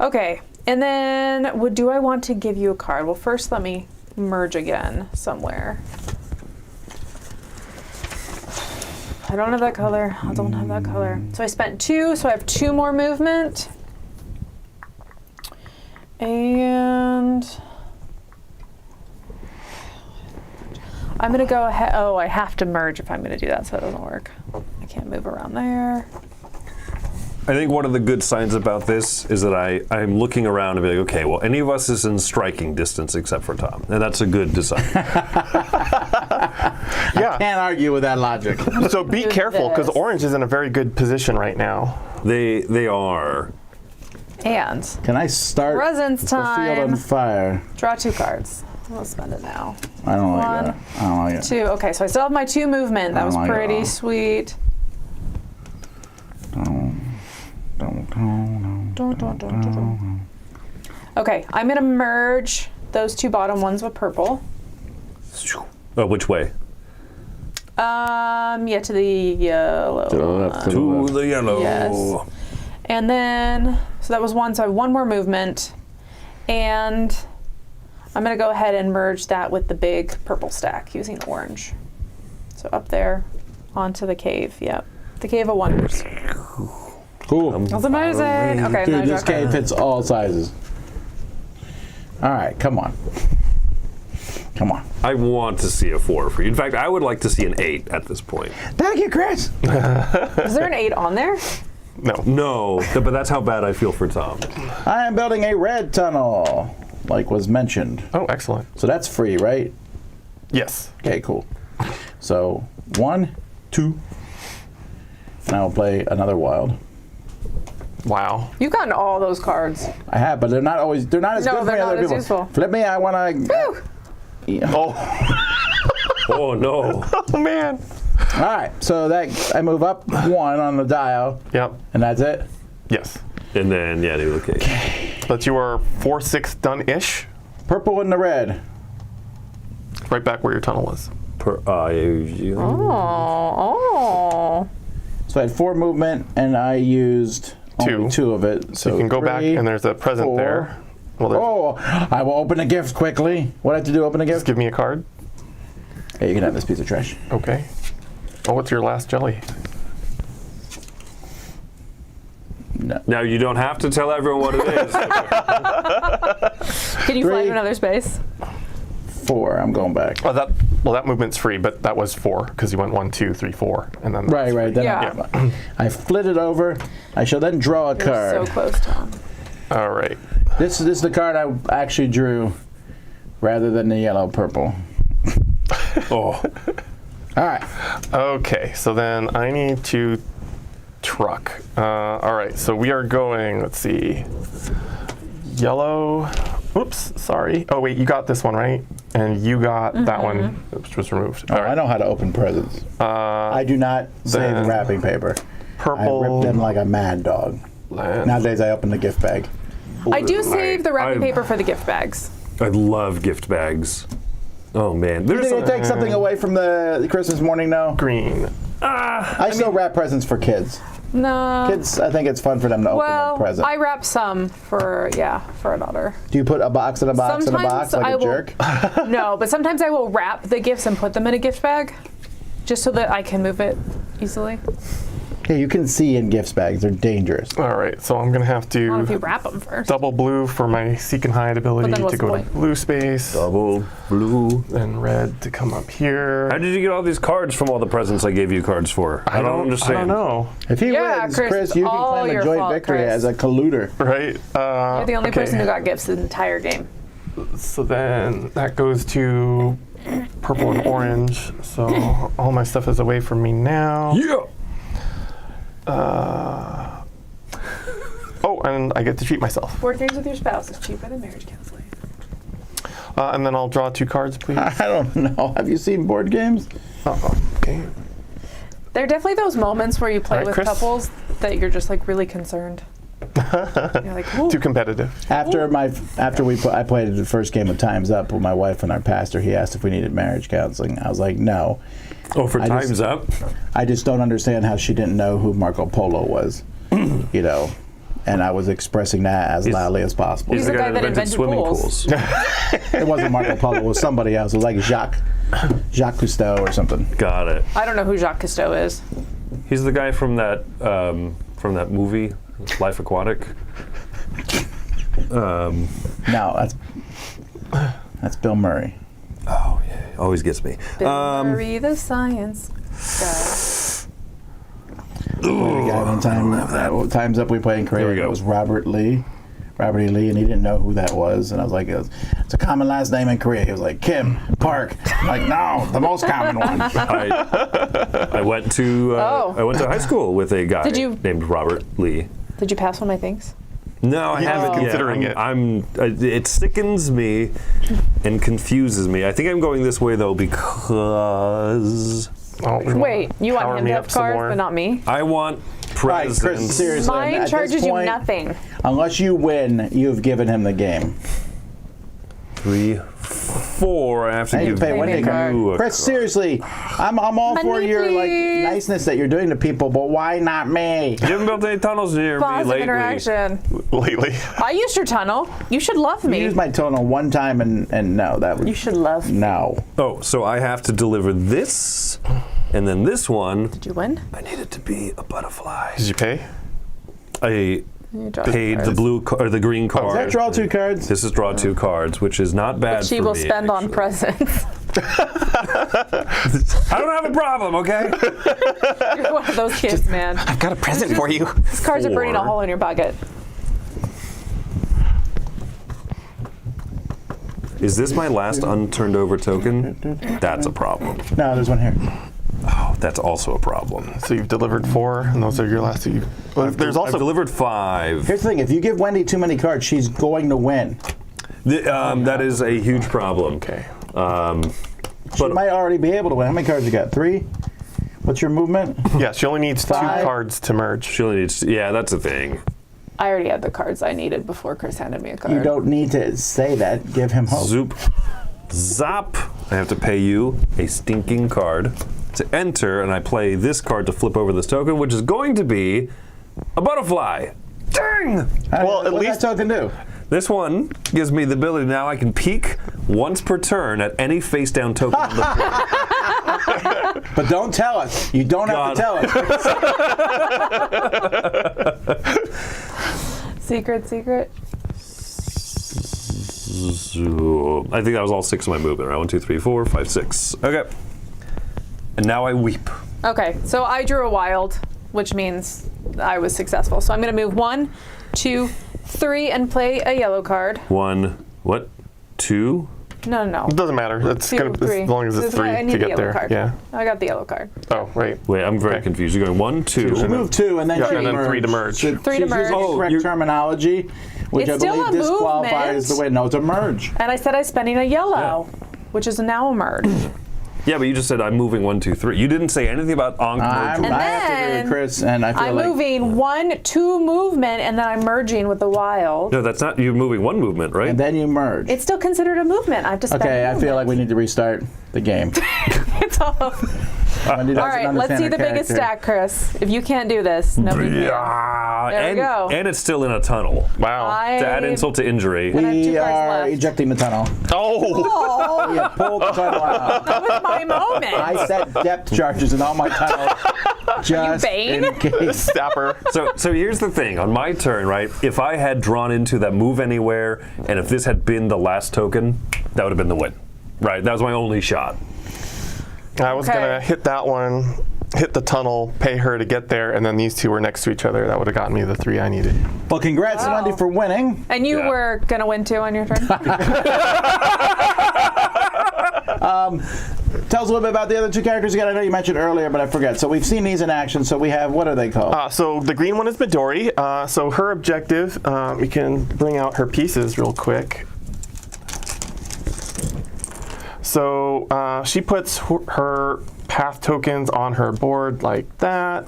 Okay, and then do I want to give you a card? Well, first let me merge again somewhere. I don't have that color. I don't have that color. So I spent 2, so I have 2 more movement. And I'm gonna go ahead. Oh, I have to merge if I'm gonna do that, so it doesn't work. I can't move around there. I think one of the good signs about this is that I'm looking around and be like, okay, well, any of us is in striking distance except for Tom. And that's a good design. Yeah. Can't argue with that logic. So be careful, because this. orange is in a very good position right now. They are. And Can I start Presents the field on time. fire? draw 2 cards. I'll spend it now. I don't like 1, that. I don't like it. 2. Okay, so I still have my 2 movement. That I was don't like it at pretty all. sweet. Okay, I'm gonna merge those 2 bottom ones with purple. Oh, which way? Yeah, to the yellow. To the left, to the To left. the yellow. Yes. And then, so that was 1, so I have 1 more movement. And I'm gonna go ahead and merge that with the big purple stack using orange. So up there, onto the cave, yep. The Cave of Wonders. Cool. That's amazing. Okay, now Dude, I this draw a game card. fits all sizes. All right, come on. Come on. I want to see a 4 for you. In fact, I would like to see an 8 at this point. Thank you, Chris. Is there an 8 on there? No. No, but that's how bad I feel for Tom. I am building a red tunnel, like was mentioned. Oh, excellent. So that's free, right? Yes. Okay, cool. So 1, 2. And I will play another wild. Wow. You've gotten all those cards. I have, but they're not as No, good for they're me as not other as people. useful. Flip me, I want to. Oh, Oh, no. oh man. All right, so that I move up 1 on the dial, Yep. and that's it. Yes. And then, yeah, they look okay. But you are 4/6 done-ish. Purple and the red. Right back where your tunnel was. Oh. So I had 4 movement, and I used only 2. 2 of it. So you can go back, 3, and there's a present 4. there. Well, there's, Oh, I will open a gift quickly. What do I have to do? Open a just gift? give me a card. Hey, you can have this piece of trash. Okay. Oh, what's your last jelly? No. Now you don't have to tell everyone what it is. Can you fly 3. to another space? 4. I'm going back. Oh, that movement's free, but that was 4 because you went 1, 2, 3, 4, and then Right. Then Yeah. I flit it over. I shall then draw a You're card. so close, Tom. All right. This is the card I actually drew rather than the yellow purple. Oh, All right. Okay, so then I need to truck. All right, so we are going, let's see, yellow. Oops, sorry. Oh, wait, you got this one, right? And you got that one, which was removed. Oh, All I right. know how to open presents. I do not save then wrapping paper. I Purple. rip them like a mad dog. land. Nowadays, I open the gift bag. I do save the wrapping I- paper for the gift bags. I love gift bags. Oh man, You there's think it takes something away from the Christmas morning, no? Green. I still wrap presents for kids. No. Kids, I think it's fun for them to open Well, a present. I wrap some for a daughter. Do you put a box in a box in a box Sometimes like I a will- jerk? No, but sometimes I will wrap the gifts and put them in a gift bag, just so that I can move it easily. Yeah, you can see in gift bags. They're dangerous. All right, so I'm going to have Not if you to wrap them first. double blue for my seek and hide ability But then what's to go the to point? blue space, double blue. then red to come up here. How did you get all these cards from all the presents I gave you cards for? I don't understand. I don't know. If he Yeah, wins, Chris, Chris, you can all claim a your joint fault, victory Chris. as a colluder. Right? You're the only okay. person who got gifts the entire game. So then that goes to purple and orange. So all my stuff is away from me now. Yeah. Oh, and I get to treat myself. Board games with your spouse is cheaper than marriage counseling. And then I'll draw 2 cards, please. I don't know. Have you seen board games? Okay. There are definitely those moments where you play All right, with Chris. couples that you're just like really concerned. You're like, ooh. Too competitive. After I played the first game of Time's Up with my wife and our pastor, he asked if we needed marriage counseling. I was like, no. Oh, for I Time's just- Up? I just don't understand how she didn't know who Marco Polo was, you know. And I was expressing that as loudly as possible. He's the guy that invented swimming pools. pools. It wasn't Marco Polo; it was somebody else. It was like Jacques Cousteau or something. Got it. I don't know who Jacques Cousteau is. He's the guy from that movie, Life Aquatic. No, that's Bill Murray. Oh yeah, always gets me. Bill Murray, the science guy. Played a guy one time. Time's Up. We played in Korea. There we go. It was Robert E. Lee, and he didn't know who that was. And I was like, it's a common last name in Korea. He was like, Kim Park. I'm like, no, the most common one. I went to high school with a guy Did you- named Robert Lee. Did you pass one of my things? No, I He was haven't. considering yet. it. It sickens me and confuses me. I think I'm going this way though because Oh, Wait, you power want him me to up have some cards, more. but not me? I want Right, presents. Chris, seriously. Mine at this charges you point, nothing. Unless you win, you've given him the game. 3, 4. I have to I need give to pay Wendy a card. you a Chris, card. seriously, I'm all for Money, your like please. niceness that you're doing to people, but why not me? You haven't built any tunnels near me Positive lately. interaction. lately. I used your tunnel. You should love You me. used my tonal one time and no, that was You should love me. no. Oh, so I have to deliver this, and then this one. Did you win? I need it to be a butterfly. Did you pay? I You draw paid cards. the blue or the green card. Does that draw 2 cards? This is draw 2 cards, which is not bad She for will me, spend on actually. presents. I don't have a problem, okay? You're one of those kids, man. I've got a present for you. These cards are burning a 4. hole in your bucket. Is this my last unturned over token? That's a problem. No, there's one here. Oh, that's also a problem. So you've delivered 4, and those are your last 2. Well, there's I've also delivered 5. Here's the thing: if you give Wendy too many cards, she's going to win. That is a huge problem. okay. She might already be able to win. How many cards you got? 3. What's your movement? Yeah, she only needs 2 5. cards to merge. She only needs, yeah, that's a thing. I already had the cards I needed before Chris handed me a card. You don't need to say that. Give him hope. Zoop. Zop. I have to pay you a stinking card to enter, and I play this card to flip over this token, which is going to be a butterfly. Dang! Well, at What's least- that token do? This one gives me the ability now I can peek once per turn at any face down token on the board. But don't tell us. You don't have to tell us. Secret. I think that was all 6 of my movement, right? 1, 2, 3, 4, 5, 6. Okay. And now I weep. Okay, so I drew a wild, which means I was successful. So I'm going to move 1, 2, 3, and play a yellow card. 1, what? 2? No. It doesn't matter. It's 2, gonna, 3. as long as it's 3 I need to the get yellow there. card. Yeah. I got the yellow card. Oh, right. Wait, I'm very confused. You're going 1, 2. You move 2 and then Yeah, she and then merge. 3 to merge. So 3 to she's merge. using correct terminology, which It's I still believe a disqualifies movement. the way. No, it's a merge. And I said I'm spending a yellow, which is now a merge. Yeah, but you just said I'm moving 1, 2, 3. You didn't say anything about on merge. And I have to agree then with Chris, and I feel I'm like moving 1, 2 movement, and then I'm merging with the wild. No, that's not you moving 1 movement, right? and then you merge. It's still considered a movement. I have to spend Okay, a I feel like we movement. need to restart the game. It's all over. Wendy doesn't All right, let's understand see her the biggest character. stack, Chris. If you can't do this, nobody can. Yeah. There we and, go. and it's still in a tunnel. Wow. To add insult to injury. I have 2 We cards are left. ejecting the tunnel. Oh! We have pulled the tunnel out. That was my moment. I set depth charges in all my tunnels just Bane? in case. Stapper. So here's the thing. On my turn, right, if I had drawn into that move anywhere, and if this had been the last token, that would have been the win. Right? That was my only shot. I was Okay. going to hit that one, hit the tunnel, pay her to get there, and then these 2 were next to each other. That would have gotten me the 3 I needed. Well, congrats, Wow. Wendy, for winning. And you Yeah. were going to win too on your turn? Tell us a little bit about the other 2 characters again. I know you mentioned earlier, but I forget. So we've seen these in action. So we have, what are they called? So the green one is Midori. So her objective, we can bring out her pieces real quick. So she puts her path tokens on her board like that.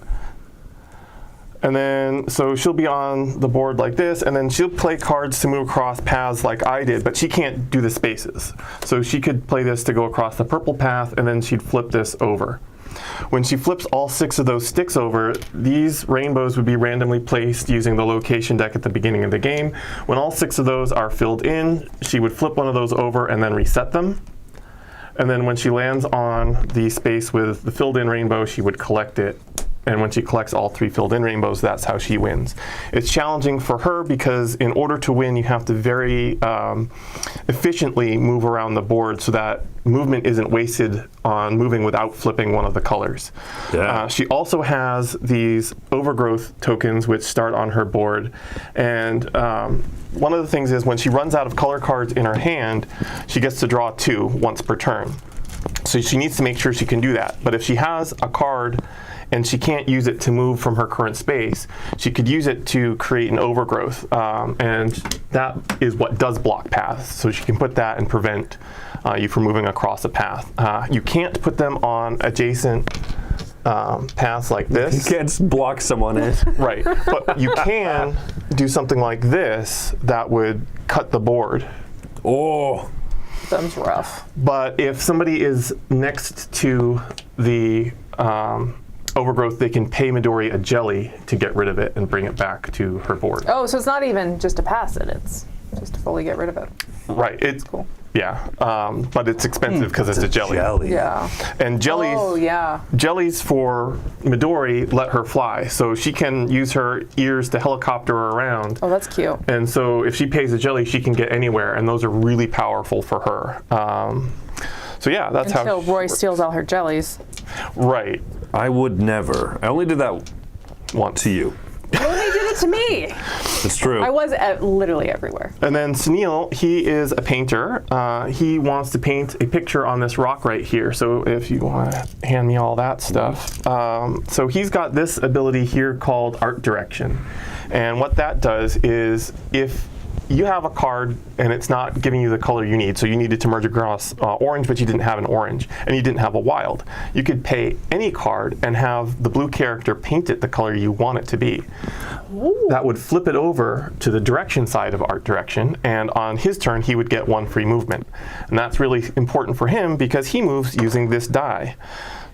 And then, so she'll be on the board like this, and then she'll play cards to move across paths like I did, but she can't do the spaces. So she could play this to go across the purple path, and then she'd flip this over. When she flips all 6 of those sticks over, these rainbows would be randomly placed using the location deck at the beginning of the game. When all 6 of those are filled in, she would flip one of those over and then reset them. And then when she lands on the space with the filled in rainbow, she would collect it. And when she collects all 3 filled in rainbows, that's how she wins. It's challenging for her because in order to win, you have to very efficiently move around the board so that movement isn't wasted on moving without flipping one of the colors. Yeah. She also has these overgrowth tokens which start on her board. And one of the things is when she runs out of color cards in her hand, she gets to draw 2 once per turn. So she needs to make sure she can do that. But if she has a card and she can't use it to move from her current space, she could use it to create an overgrowth. And that is what does block paths. So she can put that and prevent you from moving across a path. You can't put them on adjacent paths like You this. can't block someone in. Right. But you can do something like this that would cut the board. Oh. Sounds rough. But if somebody is next to the overgrowth, they can pay Midori a jelly to get rid of it and bring it back to her board. Oh, so it's not even just to pass it, it's just to fully get rid of it. Right. It's Cool. Yeah. But it's expensive because it's a jelly. Yeah. And jellies. Oh, yeah. Jellies for Midori let her fly, so she can use her ears to helicopter around. Oh, that's cute. And so if she pays a jelly, she can get anywhere, and those are really powerful for her. So yeah, that's Until how. Roy steals all her jellies. Right. I would never. I only did that Once. to you. You only did it to me. It's true. I was literally everywhere. And then Sunil, he is a painter. He wants to paint a picture on this rock right here. So if you want to hand me all that stuff. So he's got this ability here called Art Direction. And what that does is if you have a card and it's not giving you the color you need, so you needed to merge across orange, but you didn't have an orange, and you didn't have a wild, you could pay any card and have the blue character paint it the color you want it to be. Ooh. That would flip it over to the direction side of Art Direction, and on his turn he would get 1 free movement. And that's really important for him because he moves using this die.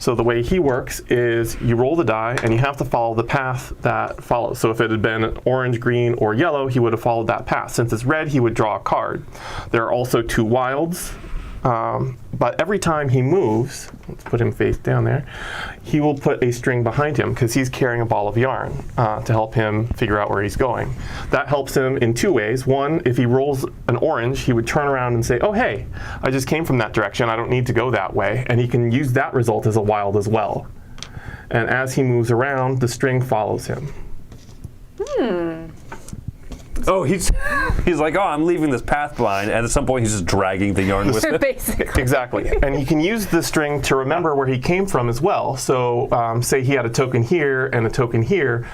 So the way he works is you roll the die and you have to follow the path that follows. So if it had been orange, green, or yellow, he would have followed that path. Since it's red, he would draw a card. There are also 2 wilds. But every time he moves, let's put him face down there, he will put a string behind him because he's carrying a ball of yarn to help him figure out where he's going. That helps him in 2 ways. One, if he rolls an orange, he would turn around and say, oh, hey, I just came from that direction. I don't need to go that way. And he can use that result as a wild as well. And as he moves around, the string follows him. Oh, he's like, oh, I'm leaving this path blind, and at some point he's just dragging the yarn with him. Basically. Exactly. And he can use the string to remember where he came from as well. So say he had a token here and a token here.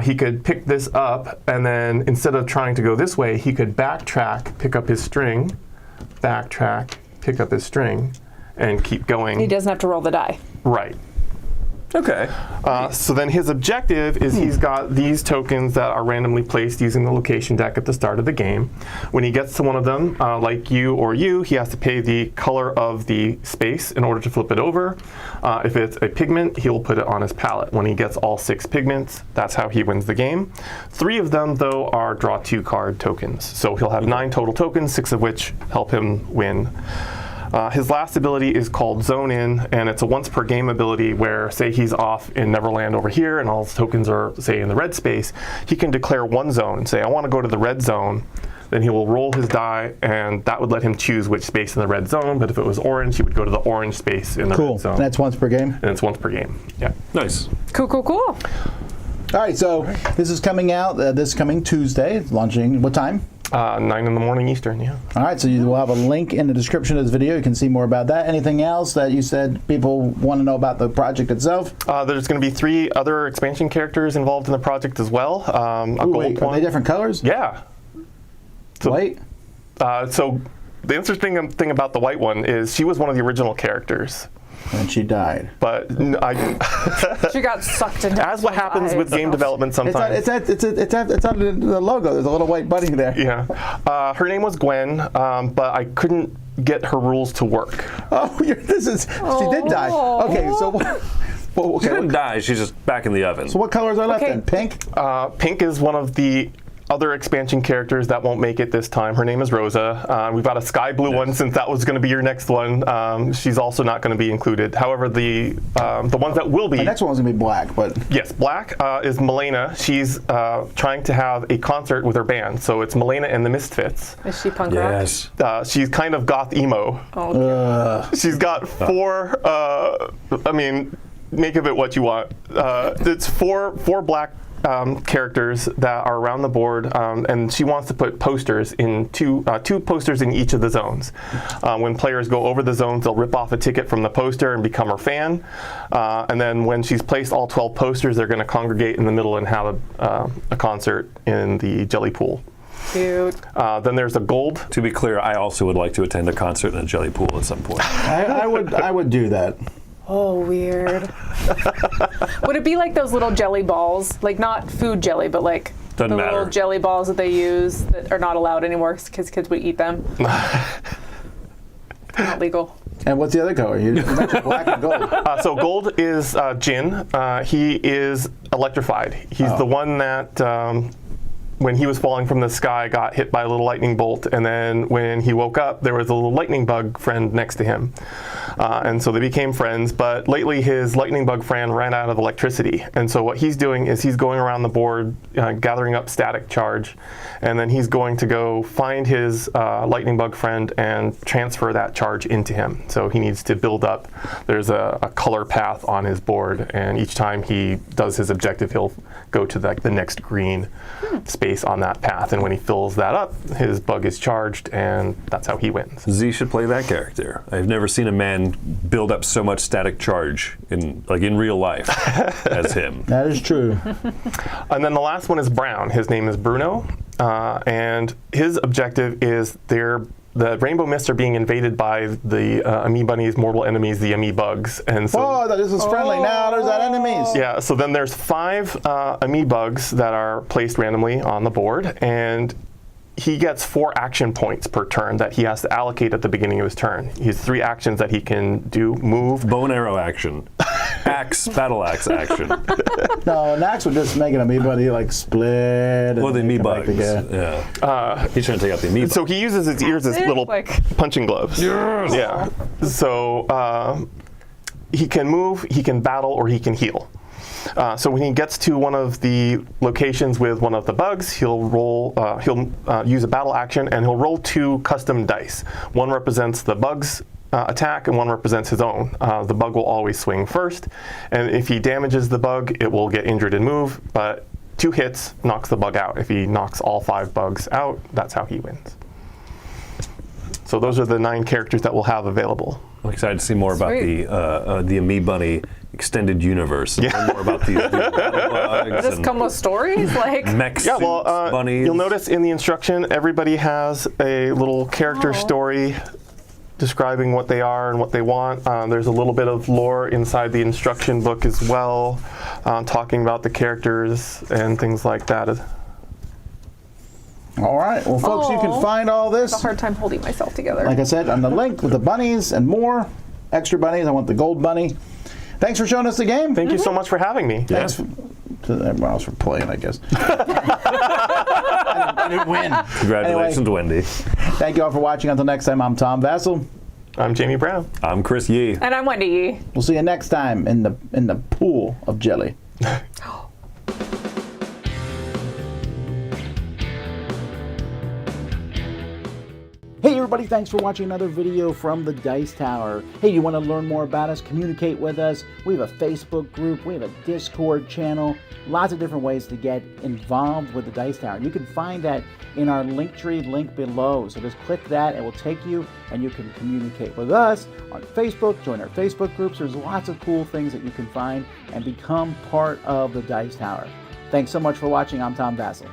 He could pick this up, and then instead of trying to go this way, he could backtrack, pick up his string, backtrack, pick up his string, and keep going. He doesn't have to roll the die. Right. Okay. So then his objective is he's got these tokens that are randomly placed using the location deck at the start of the game. When he gets to one of them, like you or you, he has to pay the color of the space in order to flip it over. If it's a pigment, he'll put it on his palette. When he gets all 6 pigments, that's how he wins the game. 3 of them, though, are draw 2 card tokens. So he'll have 9 total tokens, 6 of which help him win. His last ability is called Zone In, and it's a once per game ability where, say he's off in Neverland over here and all his tokens are, say, in the red space, he can declare one zone and say, I want to go to the red zone. Then he will roll his die, and that would let him choose which space in the red zone. But if it was orange, he would go to the orange space in the red zone. That's once per game? And it's once per game, yeah. Nice. Cool, cool, cool. All right, so this is coming out this coming Tuesday. It's launching, what time? 9 in the morning Eastern, yeah. All right, so you will have a link in the description of this video. You can see more about that. Anything else that you said people want to know about the project itself? There's going to be 3 other expansion characters involved in the project as well. Wait, are they different colors? Yeah. So, White? So the interesting thing about the white one is she was one of the original characters. And she died. But She got sucked into as what happens with game development sometimes. It's on the logo. There's a little white bunny there. Yeah. Her name was Gwen, but I couldn't get her rules to work. Oh, she did die. Okay, so She didn't die, she's just back in the oven. So what colors are left Okay. then? Pink? Pink is one of the other expansion characters that won't make it this time. Her name is Rosa. We've got a sky blue one since that was going to be your next one. She's also not going to be included. However, the ones that will be. The next one's going to be black, but. Yes, black is Milena. She's trying to have a concert with her band. So it's Milena and the Misfits. Is she punk rock? Yes. She's kind of goth emo. Oh, She's got 4, make of it what you want. It's four black characters that are around the board, and she wants to put posters in two posters in each of the zones. When players go over the zones, they'll rip off a ticket from the poster and become her fan. And then when she's placed all 12 posters, they're going to congregate in the middle and have a concert in the jelly pool. cute. Then there's a gold. To be clear, I also would like to attend a concert in a jelly pool at some point. I would do that. Oh, weird. Would it be like those little jelly balls? Like not food jelly, but like Doesn't the matter. little jelly balls that they use that are not allowed anymore because kids would eat them. Not legal. And what's the other color? You mentioned black and gold. So gold is Jin. He is electrified. He's the one that, when he was falling from the sky, got hit by a little lightning bolt, and then when he woke up, there was a little lightning bug friend next to him. And so they became friends, but lately his lightning bug friend ran out of electricity. And so what he's doing is he's going around the board, gathering up static charge, and then he's going to go find his lightning bug friend and transfer that charge into him. So he needs to build up, there's a color path on his board, and each time he does his objective, he'll go to the next green space on that path, and when he fills that up, his bug is charged, and that's how he wins. Z should play that character. I've never seen a man build up so much static charge in real life as him. That is true. And then the last one is Brown. His name is Bruno, and his objective is the rainbow mists are being invaded by the Ami Bunnies' mortal enemies, the Ami bugs, and so. Oh, this is friendly. Now there's that enemies. Yeah, so then there's 5 Ami bugs that are placed randomly on the board, and he gets 4 action points per turn that he has to allocate at the beginning of his turn. He has 3 actions that he can do: move, Bow and arrow action. Axe, battle axe action. No, an axe would just make an amoeba like split. Or the and come back amoebugs. together. Yeah. He's trying to take out the amoeba. So he uses his ears as little punching gloves. Yes! Yeah. So he can move, he can battle, or he can heal. So when he gets to one of the locations with one of the bugs, he'll roll. He'll use a battle action, and he'll roll 2 custom dice. One represents the bug's attack, and one represents his own. The bug will always swing first, and if he damages the bug, it will get injured and move. But 2 hits knocks the bug out. If he knocks all 5 bugs out, that's how he wins. So those are the 9 characters that we'll have available. I'm excited to see more about the Ami Bunny extended universe. And learn more about these bugs. Does this come with stories? Like, mech suits, bunnies. You'll notice in the instruction, everybody has a little character story describing what they are and what they want. There's a little bit of lore inside the instruction book as well, talking about the characters and things like that. All right. Well, folks, you can find all this. I have a hard time holding myself together. Like I said, on the link with the bunnies and more. Extra bunnies. I want the gold bunny. Thanks for showing us the game. Thank you so much for having me. Thanks to everyone else for playing, I guess. I didn't win. Congratulations, Anyway, Wendy. Thank you all for watching. Until next time, I'm Tom Vassell. I'm Jamie Brown. I'm Chris Yee. And I'm Wendy Yee. We'll see you next time in the pool of jelly. Hey everybody, thanks for watching another video from the Dice Tower. Hey, you want to learn more about us, communicate with us? We have a Facebook group, we have a Discord channel, lots of different ways to get involved with the Dice Tower. You can find that in our Linktree link below. So just click that, it will take you and you can communicate with us on Facebook, join our Facebook groups. There's lots of cool things that you can find and become part of the Dice Tower. Thanks so much for watching. I'm Tom Vassell.